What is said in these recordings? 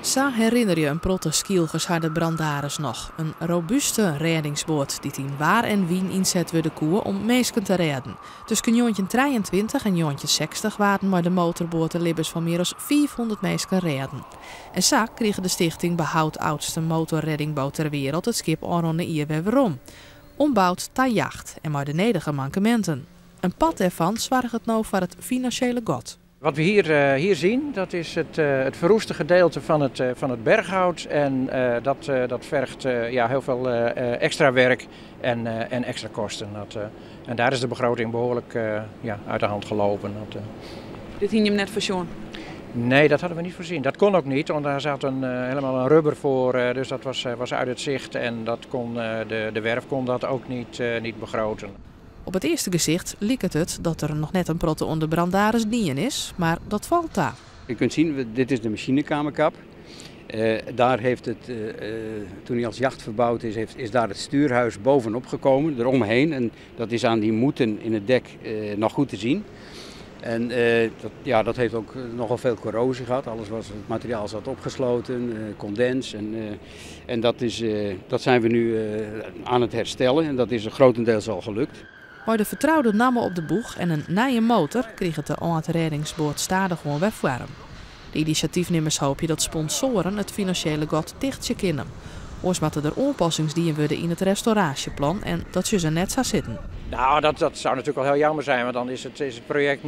Zo herinner je een protte skielgers haar de brandaris nog. Een robuuste reddingsboot die in waar en wien inzet wordt de koer om mensen te redden. Tussen jontje 23 en jontje 60 waren maar de motorboten libbers van meer dan 400 mensen redden. En zo kreeg de stichting Behoud oudste motorreddingboot ter wereld het schip Oranje Ierwe weerom. Ombouwd ta jacht en maar de nedige mankementen. Een pad ervan zwaar het nou voor het financiële god. Wat we hier zien, dat is het verroeste gedeelte van het berghout en dat vergt heel veel extra werk en extra kosten. En daar is de begroting behoorlijk uit de hand gelopen. Dit hing je hem net voorzien? Nee, dat hadden we niet voorzien. Dat kon ook niet, want daar zat helemaal een rubber voor, dus dat was uit het zicht en de werf kon dat ook niet begroten. Op het eerste gezicht leek het dat er nog net een protte onder brandaris dien is, maar dat valt daar. Je kunt zien, dit is de machinekamerkap. Daar heeft het, toen hij als jacht verbouwd is daar het stuurhuis bovenop gekomen, eromheen. En dat is aan die moeten in het dek nog goed te zien. En dat heeft ook nogal veel corrosie gehad. Het materiaal zat opgesloten, condens. En dat zijn we nu aan het herstellen en dat is grotendeels al gelukt. Maar de vertrouwde namen op de boeg en een nieuwe motor kreeg het de reddingsboot stadig gewoon weer warm. De initiatiefnemers hopen dat sponsoren het financiële god dichtje kunnen. Oors moeten er aanpassingsdienen worden in het restauratieplan en dat ze net zo zitten. Nou, dat zou natuurlijk wel heel jammer zijn, want dan is het project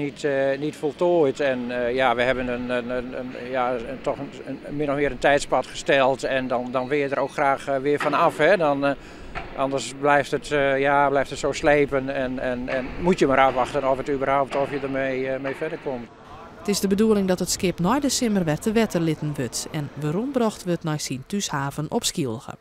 niet voltooid. En we hebben toch min of meer een tijdspad gesteld en dan wil je er ook graag weer van af. Hè? Anders blijft het zo slepen en moet je maar afwachten of je ermee verder komt. Het is de bedoeling dat het schip naar de Simmerwet de wetter litten wordt en waarom bracht wordt naar zijn thuishaven op Skielge.